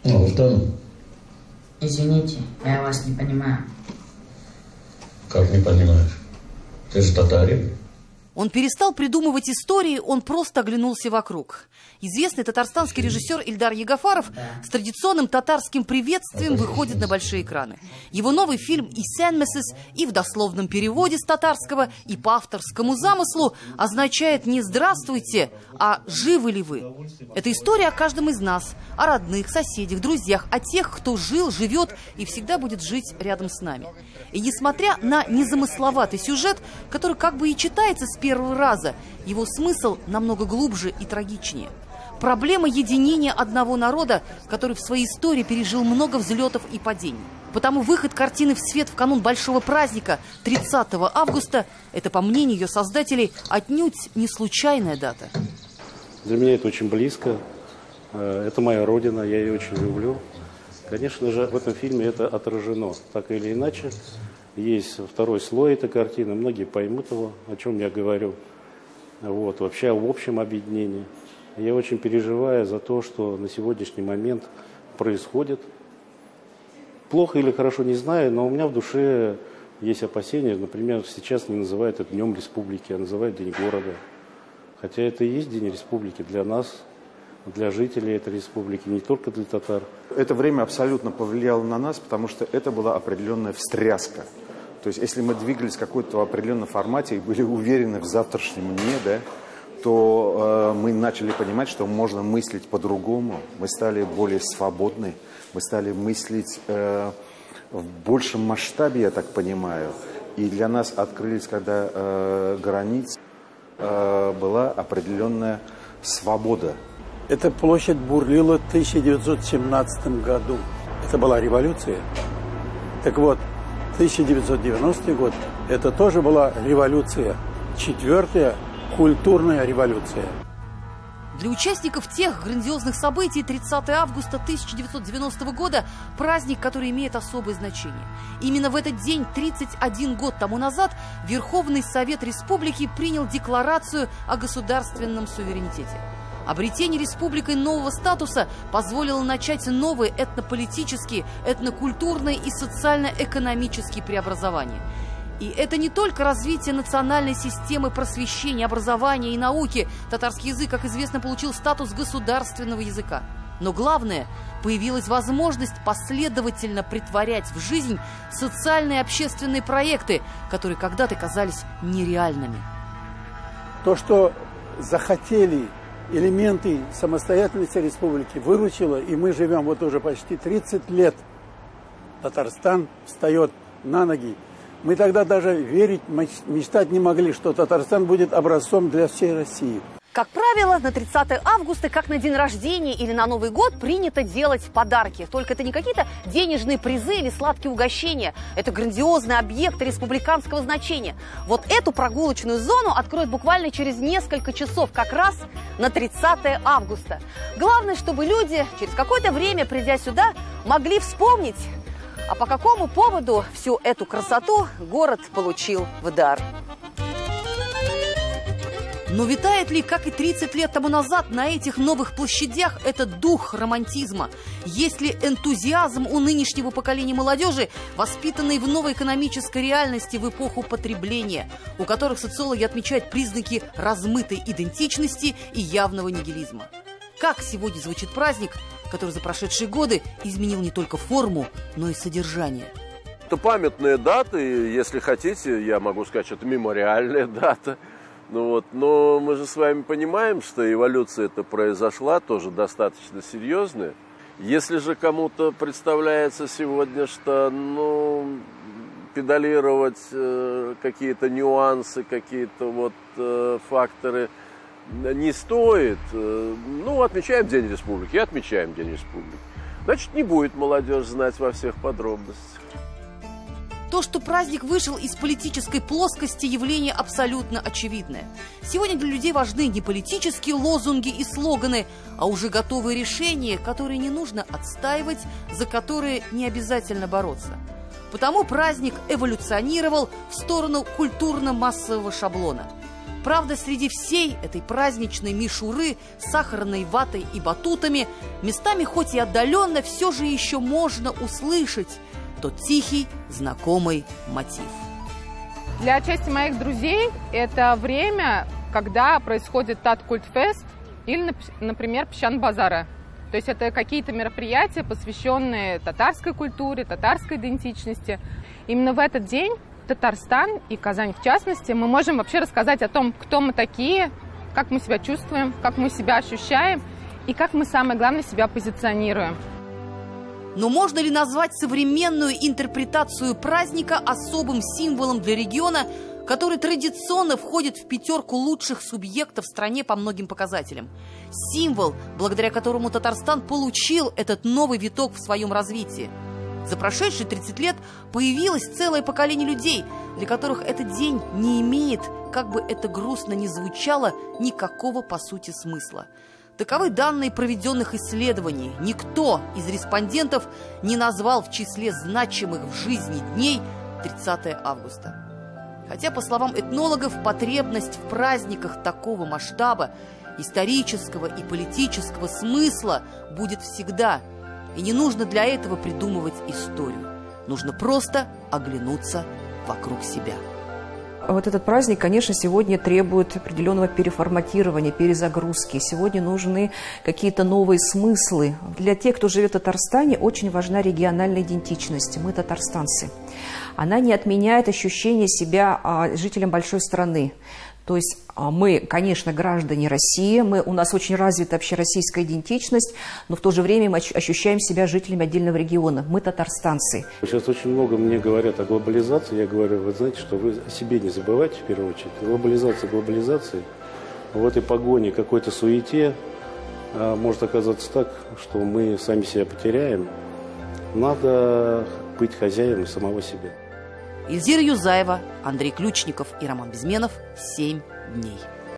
Ну, в том. Извините, я вас не понимаю. Как не понимаешь? Ты же татарин. Он перестал придумывать истории, он просто оглянулся вокруг. Известный татарстанский режиссер Ильдар Ягафаров с традиционным татарским приветствием выходит на большие экраны. Его новый фильм «Исенмесис» и в дословном переводе с татарского, и по авторскому замыслу означает не «здравствуйте», а «живы ли вы?». Это история о каждом из нас, о родных, соседях, друзьях, о тех, кто жил, живет и всегда будет жить рядом с нами. И несмотря на незамысловатый сюжет, который как бы и читается с первого раза, его смысл намного глубже и трагичнее. Проблема единения одного народа, который в своей истории пережил много взлетов и падений. Потому выход картины в свет в канун большого праздника 30 августа – это, по мнению ее создателей, отнюдь не случайная дата. Для меня это очень близко. Это моя родина, я ее очень люблю. Конечно же, в этом фильме это отражено, так или иначе. Есть второй слой этой картины, многие поймут его, о чем я говорю. Вот, вообще в общем объединении. Я очень переживаю за то, что на сегодняшний момент происходит. Плохо или хорошо, не знаю, но у меня в душе есть опасения. Например, сейчас не называют это Днем Республики, а называют День города. Хотя это и есть День Республики для нас, для жителей этой республики, не только для татар. Это время абсолютно повлияло на нас, потому что это была определенная встряска. То есть, если мы двигались в какой-то определенном формате и были уверены в завтрашнем дне, да, то мы начали понимать, что можно мыслить по-другому. Мы стали более свободны, мы стали мыслить в большем масштабе, я так понимаю. И для нас открылись, когда границ была определенная свобода. Эта площадь бурлила в 1917 году. Это была революция. Так вот, 1990 год – это тоже была революция. Четвертая культурная революция. Для участников тех грандиозных событий 30 августа 1990 года – праздник, который имеет особое значение. Именно в этот день, 31 год тому назад, Верховный Совет Республики принял декларацию о государственном суверенитете. Обретение республикой нового статуса позволило начать новые этнополитические, этнокультурные и социально-экономические преобразования. И это не только развитие национальной системы просвещения, образования и науки. Татарский язык, как известно, получил статус государственного языка. Но главное, появилась возможность последовательно претворять в жизнь социальные и общественные проекты, которые когда-то казались нереальными. То, что захотели элементы самостоятельности республики, выручило, и мы живем вот уже почти 30 лет. Татарстан встает на ноги. Мы тогда даже верить, мечтать не могли, что Татарстан будет образцом для всей России. Как правило, на 30 августа, как на день рождения или на Новый год, принято делать подарки. Только это не какие-то денежные призы или сладкие угощения. Это грандиозные объекты республиканского значения. Вот эту прогулочную зону откроют буквально через несколько часов, как раз на 30 августа. Главное, чтобы люди через какое-то время, придя сюда, могли вспомнить, а по какому поводу всю эту красоту город получил в дар. Но витает ли, как и 30 лет тому назад, на этих новых площадях этот дух романтизма? Есть ли энтузиазм у нынешнего поколения молодежи, воспитанной в новой экономической реальности в эпоху потребления, у которых социологи отмечают признаки размытой идентичности и явного нигилизма? Как сегодня звучит праздник, который за прошедшие годы изменил не только форму, но и содержание? Это памятная дата, и, если хотите, я могу сказать, что это мемориальная дата. Но мы же с вами понимаем, что эволюция эта произошла, тоже достаточно серьезная. Если же кому-то представляется сегодня, что педалировать какие-то нюансы, какие-то факторы не стоит, отмечаем День Республики, отмечаем День Республики. Значит, не будет молодежь знать во всех подробностях. То, что праздник вышел из политической плоскости, явление абсолютно очевидное. Сегодня для людей важны не политические лозунги и слоганы, а уже готовые решения, которые не нужно отстаивать, за которые не обязательно бороться. Потому праздник эволюционировал в сторону культурно-массового шаблона. Правда, среди всей этой праздничной мишуры с сахарной ватой и батутами местами хоть и отдаленно все же еще можно услышать тот тихий, знакомый мотив. Для части моих друзей это время, когда происходит Тат-Культфест или, например, Песчан-базары. То есть это какие-то мероприятия, посвященные татарской культуре, татарской идентичности. Именно в этот день Татарстан и Казань в частности мы можем вообще рассказать о том, кто мы такие, как мы себя чувствуем, как мы себя ощущаем и как мы, самое главное, себя позиционируем. Но можно ли назвать современную интерпретацию праздника особым символом для региона, который традиционно входит в пятерку лучших субъектов в стране по многим показателям? Символ, благодаря которому Татарстан получил этот новый виток в своем развитии. За прошедшие 30 лет появилось целое поколение людей, для которых этот день не имеет, как бы это грустно ни звучало, никакого по сути смысла. Таковы данные проведенных исследований. Никто из респондентов не назвал в числе значимых в жизни дней 30 августа. Хотя, по словам этнологов, потребность в праздниках такого масштаба, исторического и политического смысла будет всегда. И не нужно для этого придумывать историю. Нужно просто оглянуться вокруг себя. Вот этот праздник, конечно, сегодня требует определенного переформатирования, перезагрузки. Сегодня нужны какие-то новые смыслы. Для тех, кто живет в Татарстане, очень важна региональная идентичность. Мы татарстанцы. Она не отменяет ощущение себя жителем большой страны. То есть мы, конечно, граждане России, у нас очень развита общероссийская идентичность, но в то же время мы ощущаем себя жителями отдельного региона. Мы татарстанцы. Сейчас очень много мне говорят о глобализации. Я говорю, вы знаете, что вы о себе не забывайте в первую очередь. Глобализация. В этой погоне, какой-то суете может оказаться так, что мы сами себя потеряем. Надо быть хозяином самого себя. Ильзира Юзаева, Андрей Ключников и Роман Безменов. 7 дней.